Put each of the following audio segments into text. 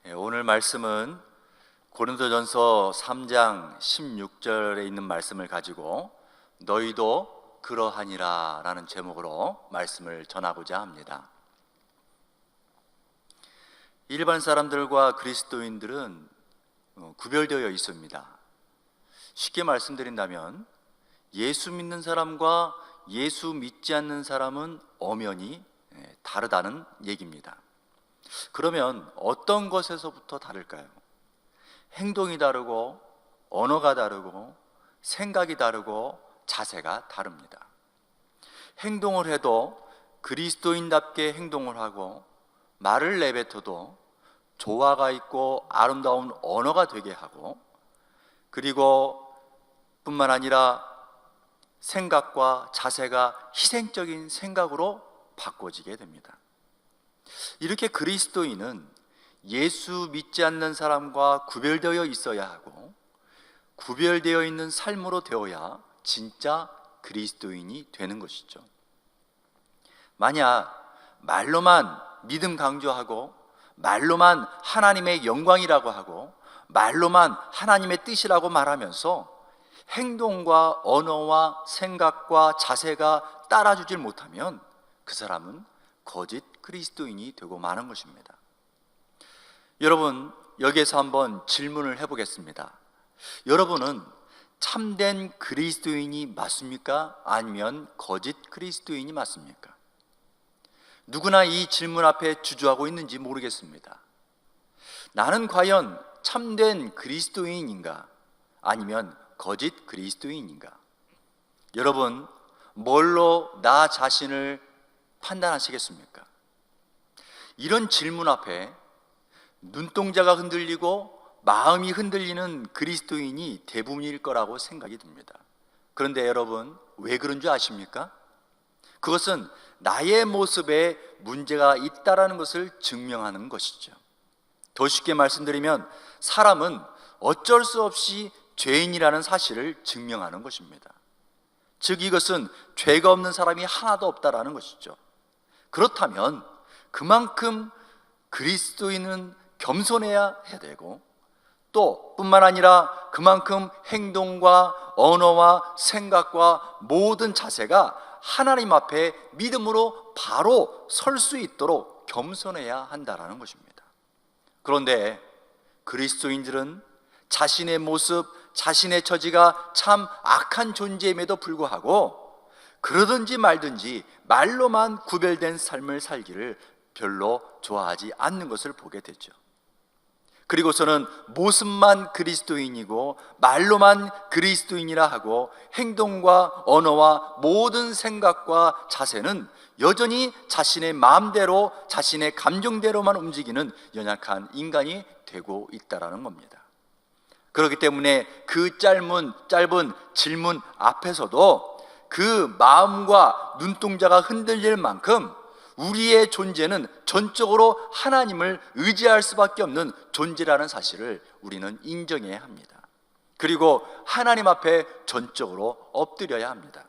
오늘 말씀은 고린도전서 3장 16절에 있는 말씀을 가지고 너희도 그러하니라 라는 제목으로 말씀을 전하고자 합니다. 일반 사람들과 그리스도인들은 구별되어 있습니다. 쉽게 말씀드린다면 예수 믿는 사람과 예수 믿지 않는 사람은 엄연히 다르다는 얘기입니다. 그러면 어떤 것에서부터 다를까요? 행동이 다르고 언어가 다르고 생각이 다르고 자세가 다릅니다. 행동을 해도 그리스도인답게 행동을 하고 말을 내뱉어도 조화가 있고 아름다운 언어가 되게 하고, 그리고 뿐만 아니라 생각과 자세가 희생적인 생각으로 바꿔지게 됩니다. 이렇게 그리스도인은 예수 믿지 않는 사람과 구별되어 있어야 하고, 구별되어 있는 삶으로 되어야 진짜 그리스도인이 되는 것이죠. 만약 말로만 믿음 강조하고 말로만 하나님의 영광이라고 하고 말로만 하나님의 뜻이라고 말하면서 행동과 언어와 생각과 자세가 따라주질 못하면 그 사람은 거짓 그리스도인이 되고 마는 것입니다. 여러분, 여기에서 한번 질문을 해보겠습니다. 여러분은 참된 그리스도인이 맞습니까? 아니면 거짓 그리스도인이 맞습니까? 누구나 이 질문 앞에 주저하고 있는지 모르겠습니다. 나는 과연 참된 그리스도인인가? 아니면 거짓 그리스도인인가? 여러분, 뭘로 나 자신을 판단하시겠습니까? 이런 질문 앞에 눈동자가 흔들리고 마음이 흔들리는 그리스도인이 대부분일 거라고 생각이 듭니다. 그런데 여러분, 왜 그런 줄 아십니까? 그것은 나의 모습에 문제가 있다라는 것을 증명하는 것이죠. 더 쉽게 말씀드리면 사람은 어쩔 수 없이 죄인이라는 사실을 증명하는 것입니다. 즉 이것은 죄가 없는 사람이 하나도 없다라는 것이죠. 그렇다면 그만큼 그리스도인은 겸손해야 해야 되고, 또 뿐만 아니라 그만큼 행동과 언어와 생각과 모든 자세가 하나님 앞에 믿음으로 바로 설 수 있도록 겸손해야 한다라는 것입니다. 그런데 그리스도인들은 자신의 모습, 자신의 처지가 참 악한 존재임에도 불구하고 그러든지 말든지 말로만 구별된 삶을 살기를 별로 좋아하지 않는 것을 보게 되죠. 그리고서는 모습만 그리스도인이고 말로만 그리스도인이라 하고 행동과 언어와 모든 생각과 자세는 여전히 자신의 마음대로 자신의 감정대로만 움직이는 연약한 인간이 되고 있다는 겁니다. 그렇기 때문에 그 짧은 질문 앞에서도 그 마음과 눈동자가 흔들릴 만큼 우리의 존재는 전적으로 하나님을 의지할 수밖에 없는 존재라는 사실을 우리는 인정해야 합니다. 그리고 하나님 앞에 전적으로 엎드려야 합니다.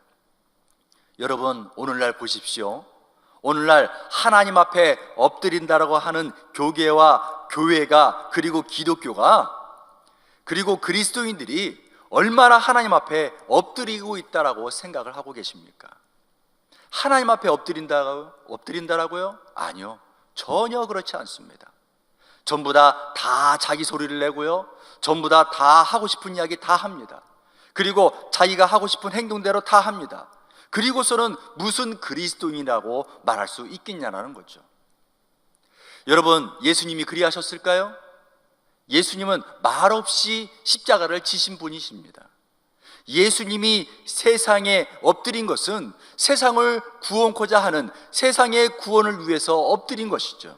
여러분, 오늘날 보십시오. 오늘날 하나님 앞에 엎드린다라고 하는 교계와 교회가, 그리고 기독교가, 그리고 그리스도인들이 얼마나 하나님 앞에 엎드리고 있다라고 생각을 하고 계십니까? 하나님 앞에 엎드린다라고요? 아니요, 전혀 그렇지 않습니다. 전부 다 자기 소리를 내고요, 전부 다 하고 싶은 이야기 다 합니다. 그리고 자기가 하고 싶은 행동대로 다 합니다. 그리고서는 무슨 그리스도인이라고 말할 수 있겠냐라는 거죠. 여러분, 예수님이 그리하셨을까요? 예수님은 말없이 십자가를 지신 분이십니다. 예수님이 세상에 엎드린 것은 세상을 구원코자 하는, 세상의 구원을 위해서 엎드린 것이죠.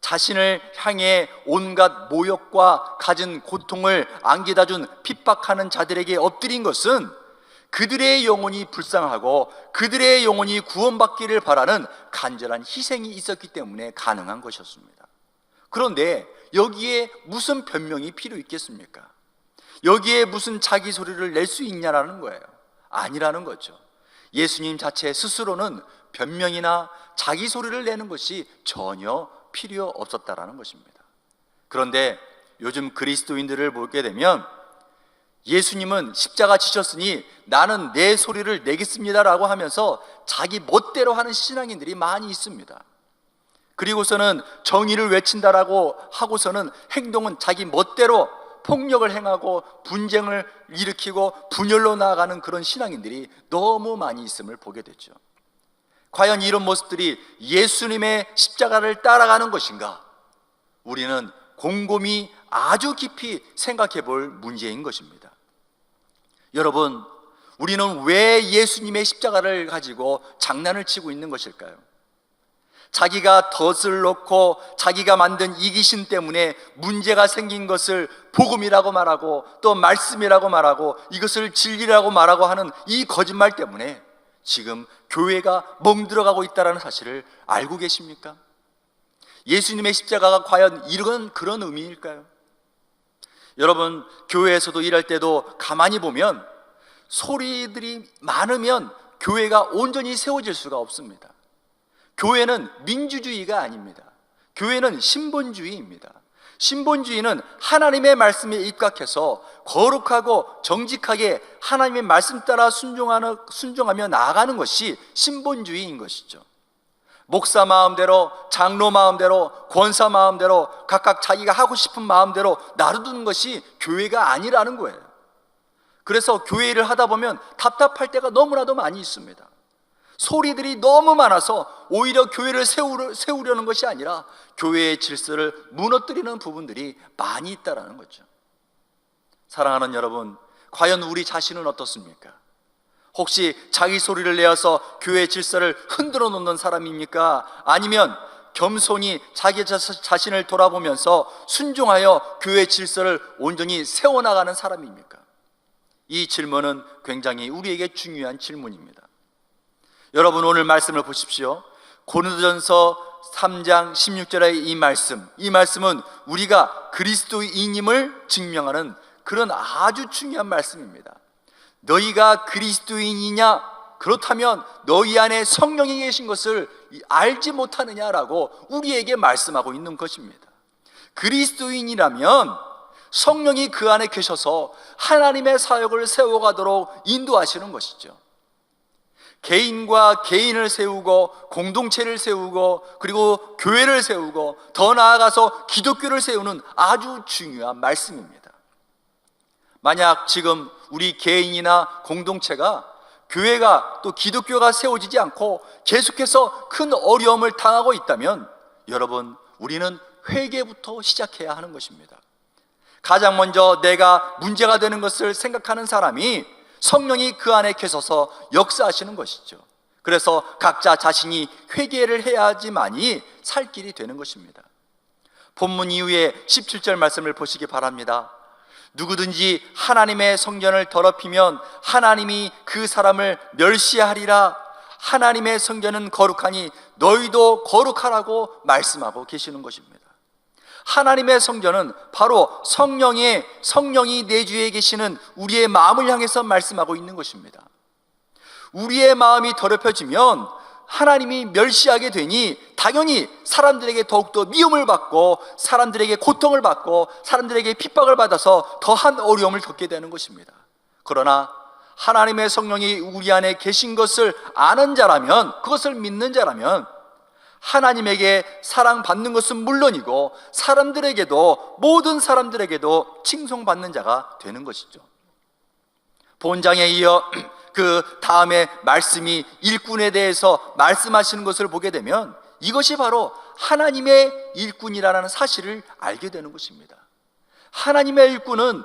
자신을 향해 온갖 모욕과 갖은 고통을 안겨다 준 핍박하는 자들에게 엎드린 것은 그들의 영혼이 불쌍하고 그들의 영혼이 구원받기를 바라는 간절한 희생이 있었기 때문에 가능한 것이었습니다. 그런데 여기에 무슨 변명이 필요 있겠습니까? 여기에 무슨 자기 소리를 낼 수 있냐라는 거예요. 아니라는 거죠. 예수님 자체 스스로는 변명이나 자기 소리를 내는 것이 전혀 필요 없었다라는 것입니다. 그런데 요즘 그리스도인들을 보게 되면 예수님은 십자가 지셨으니 나는 내 소리를 내겠습니다라고 하면서 자기 멋대로 하는 신앙인들이 많이 있습니다. 그리고서는 정의를 외친다라고 하고서는 행동은 자기 멋대로 폭력을 행하고 분쟁을 일으키고 분열로 나아가는 그런 신앙인들이 너무 많이 있음을 보게 됐죠. 과연 이런 모습들이 예수님의 십자가를 따라가는 것인가? 우리는 곰곰이 아주 깊이 생각해 볼 문제인 것입니다. 여러분, 우리는 왜 예수님의 십자가를 가지고 장난을 치고 있는 것일까요? 자기가 덫을 놓고 자기가 만든 이기심 때문에 문제가 생긴 것을 복음이라고 말하고 또 말씀이라고 말하고 이것을 진리라고 말하고 하는 이 거짓말 때문에 지금 교회가 멍들어가고 있다는 사실을 알고 계십니까? 예수님의 십자가가 과연 이런 그런 의미일까요? 여러분, 교회에서도 일할 때도 가만히 보면 소리들이 많으면 교회가 온전히 세워질 수가 없습니다. 교회는 민주주의가 아닙니다. 교회는 신본주의입니다. 신본주의는 하나님의 말씀에 입각해서 거룩하고 정직하게 하나님의 말씀 따라 순종하며 나아가는 것이 신본주의인 것이죠. 목사 마음대로, 장로 마음대로, 권사 마음대로 각각 자기가 하고 싶은 마음대로 나르두는 것이 교회가 아니라는 거예요. 그래서 교회 일을 하다 보면 답답할 때가 너무나도 많이 있습니다. 소리들이 너무 많아서 오히려 교회를 세우려는 것이 아니라 교회의 질서를 무너뜨리는 부분들이 많이 있다는 거죠. 사랑하는 여러분, 과연 우리 자신은 어떻습니까? 혹시 자기 소리를 내어서 교회의 질서를 흔들어 놓는 사람입니까? 아니면 겸손히 자기 자신을 돌아보면서 순종하여 교회의 질서를 온전히 세워나가는 사람입니까? 이 질문은 굉장히 우리에게 중요한 질문입니다. 여러분, 오늘 말씀을 보십시오. 고린도전서 3장 16절의 이 말씀은 우리가 그리스도인임을 증명하는 그런 아주 중요한 말씀입니다. 너희가 그리스도인이냐? 그렇다면 너희 안에 성령이 계신 것을 알지 못하느냐라고 우리에게 말씀하고 있는 것입니다. 그리스도인이라면 성령이 그 안에 계셔서 하나님의 사역을 세워가도록 인도하시는 것이죠. 개인과 개인을 세우고 공동체를 세우고 그리고 교회를 세우고 더 나아가서 기독교를 세우는 아주 중요한 말씀입니다. 만약 지금 우리 개인이나 공동체가 교회가 또 기독교가 세워지지 않고 계속해서 큰 어려움을 당하고 있다면 여러분, 우리는 회개부터 시작해야 하는 것입니다. 가장 먼저 내가 문제가 되는 것을 생각하는 사람이 성령이 그 안에 계셔서 역사하시는 것이죠. 그래서 각자 자신이 회개를 해야지만이 살 길이 되는 것입니다. 본문 이후에 17절 말씀을 보시기 바랍니다. 누구든지 하나님의 성전을 더럽히면 하나님이 그 사람을 멸시하리라. 하나님의 성전은 거룩하니 너희도 거룩하라고 말씀하고 계시는 것입니다. 하나님의 성전은 바로 성령이 내주에 계시는 우리의 마음을 향해서 말씀하고 있는 것입니다. 우리의 마음이 더럽혀지면 하나님이 멸시하게 되니 당연히 사람들에게 더욱더 미움을 받고 사람들에게 고통을 받고 사람들에게 핍박을 받아서 더한 어려움을 겪게 되는 것입니다. 그러나 하나님의 성령이 우리 안에 계신 것을 아는 자라면, 그것을 믿는 자라면 하나님에게 사랑받는 것은 물론이고 모든 사람들에게도 칭송받는 자가 되는 것이죠. 본장에 이어 그 다음에 말씀이 일꾼에 대해서 말씀하시는 것을 보게 되면 이것이 바로 하나님의 일꾼이라는 사실을 알게 되는 것입니다. 하나님의 일꾼은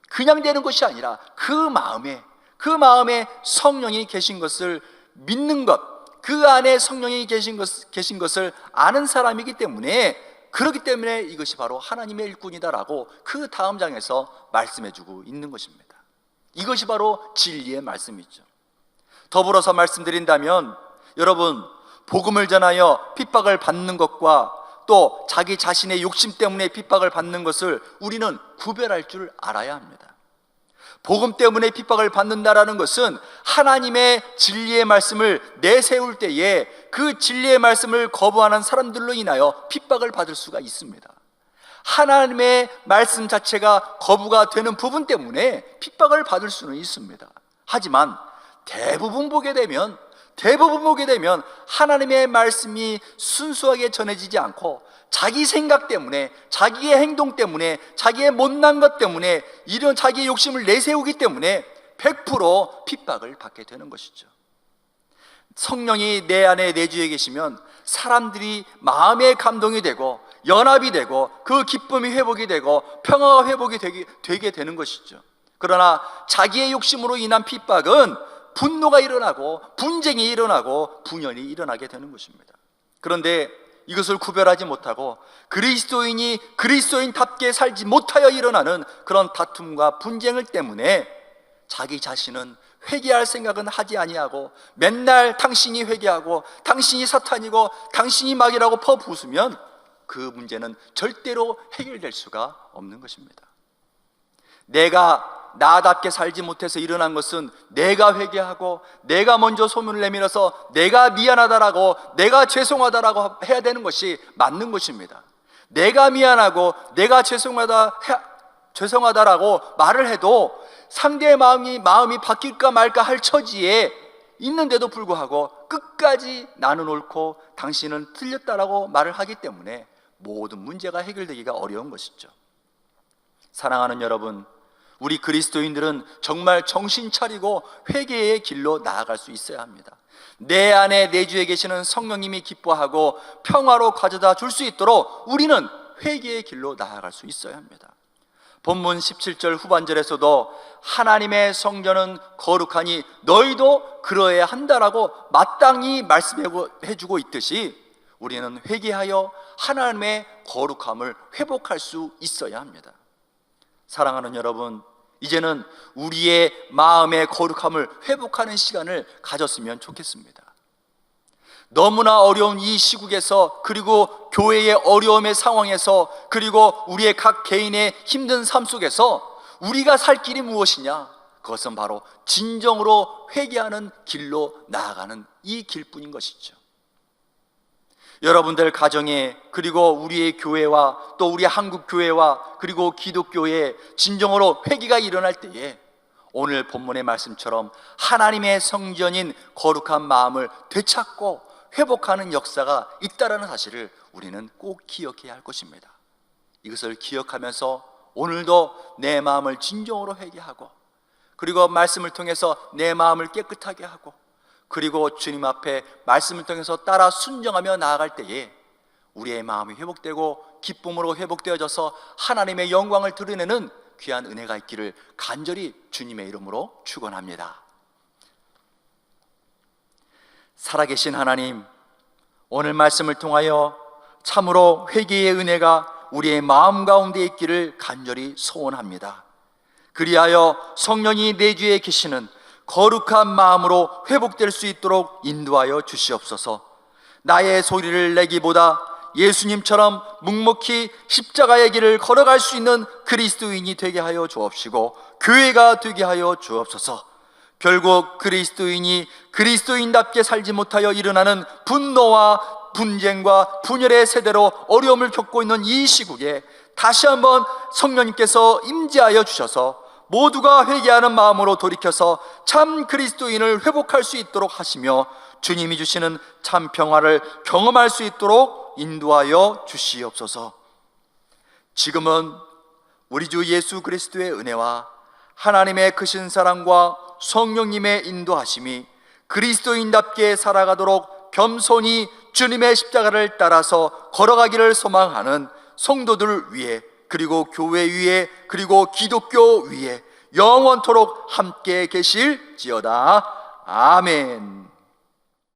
그냥 되는 것이 아니라 그 마음에 성령이 계신 것을 믿는 것, 그 안에 성령이 계신 것을 아는 사람이기 때문에, 그렇기 때문에 이것이 바로 하나님의 일꾼이다라고 그 다음 장에서 말씀해주고 있는 것입니다. 이것이 바로 진리의 말씀이죠. 더불어서 말씀드린다면 여러분, 복음을 전하여 핍박을 받는 것과 또 자기 자신의 욕심 때문에 핍박을 받는 것을 우리는 구별할 줄 알아야 합니다. 복음 때문에 핍박을 받는다라는 것은 하나님의 진리의 말씀을 내세울 때에 그 진리의 말씀을 거부하는 사람들로 인하여 핍박을 받을 수가 있습니다. 하나님의 말씀 자체가 거부가 되는 부분 때문에 핍박을 받을 수는 있습니다. 하지만 대부분 보게 되면 하나님의 말씀이 순수하게 전해지지 않고 자기 생각 때문에, 자기의 행동 때문에, 자기의 못난 것 때문에, 이런 자기의 욕심을 내세우기 때문에 100% 핍박을 받게 되는 것이죠. 성령이 내 안에 내주에 계시면 사람들이 마음의 감동이 되고 연합이 되고 그 기쁨이 회복이 되고 평화가 회복이 되게 되는 것이죠. 그러나 자기의 욕심으로 인한 핍박은 분노가 일어나고 분쟁이 일어나고 분열이 일어나게 되는 것입니다. 그런데 이것을 구별하지 못하고 그리스도인이 그리스도인답게 살지 못하여 일어나는 그런 다툼과 분쟁을 때문에 자기 자신은 회개할 생각은 하지 아니하고 맨날 당신이 회개하고 당신이 사탄이고 당신이 마귀라고 퍼부으면 그 문제는 절대로 해결될 수가 없는 것입니다. 내가 나답게 살지 못해서 일어난 것은 내가 회개하고 내가 먼저 소문을 내밀어서 내가 미안하다라고, 내가 죄송하다라고 해야 되는 것이 맞는 것입니다. 내가 미안하고 내가 죄송하다라고 말을 해도 상대의 마음이 바뀔까 말까 할 처지에 있는데도 불구하고 끝까지 나는 옳고 당신은 틀렸다라고 말을 하기 때문에 모든 문제가 해결되기가 어려운 것이죠. 사랑하는 여러분, 우리 그리스도인들은 정말 정신 차리고 회개의 길로 나아갈 수 있어야 합니다. 내 안에 내주에 계시는 성령님이 기뻐하고 평화로 가져다 줄 수 있도록 우리는 회개의 길로 나아갈 수 있어야 합니다. 본문 17절 후반절에서도 하나님의 성전은 거룩하니 너희도 그러해야 한다라고 마땅히 말씀해주고 있듯이 우리는 회개하여 하나님의 거룩함을 회복할 수 있어야 합니다. 사랑하는 여러분, 이제는 우리의 마음의 거룩함을 회복하는 시간을 가졌으면 좋겠습니다. 너무나 어려운 이 시국에서, 그리고 교회의 어려움의 상황에서, 그리고 우리의 각 개인의 힘든 삶 속에서 우리가 살 길이 무엇이냐? 그것은 바로 진정으로 회개하는 길로 나아가는 이 길뿐인 것이죠. 여러분들 가정에, 그리고 우리의 교회와 또 우리 한국 교회와 그리고 기독교에 진정으로 회개가 일어날 때에 오늘 본문의 말씀처럼 하나님의 성전인 거룩한 마음을 되찾고 회복하는 역사가 있다는 사실을 우리는 꼭 기억해야 할 것입니다. 이것을 기억하면서 오늘도 내 마음을 진정으로 회개하고, 그리고 말씀을 통해서 내 마음을 깨끗하게 하고, 그리고 주님 앞에 말씀을 통해서 따라 순종하며 나아갈 때에 우리의 마음이 회복되고 기쁨으로 회복되어져서 하나님의 영광을 드러내는 귀한 은혜가 있기를 간절히 주님의 이름으로 축원합니다. 살아계신 하나님, 오늘 말씀을 통하여 참으로 회개의 은혜가 우리의 마음 가운데 있기를 간절히 소원합니다. 그리하여 성령이 내주에 계시는 거룩한 마음으로 회복될 수 있도록 인도하여 주시옵소서. 나의 소리를 내기보다 예수님처럼 묵묵히 십자가의 길을 걸어갈 수 있는 그리스도인이 되게 하여 주옵시고 교회가 되게 하여 주옵소서. 결국 그리스도인이 그리스도인답게 살지 못하여 일어나는 분노와 분쟁과 분열의 세대로 어려움을 겪고 있는 이 시국에 다시 한번 성령님께서 임재하여 주셔서 모두가 회개하는 마음으로 돌이켜서 참 그리스도인을 회복할 수 있도록 하시며 주님이 주시는 참 평화를 경험할 수 있도록 인도하여 주시옵소서. 지금은 우리 주 예수 그리스도의 은혜와 하나님의 크신 사랑과 성령님의 인도하심이 그리스도인답게 살아가도록 겸손히 주님의 십자가를 따라서 걸어가기를 소망하는 성도들 위해, 그리고 교회 위에, 그리고 기독교 위에 영원토록 함께 계실지어다. 아멘.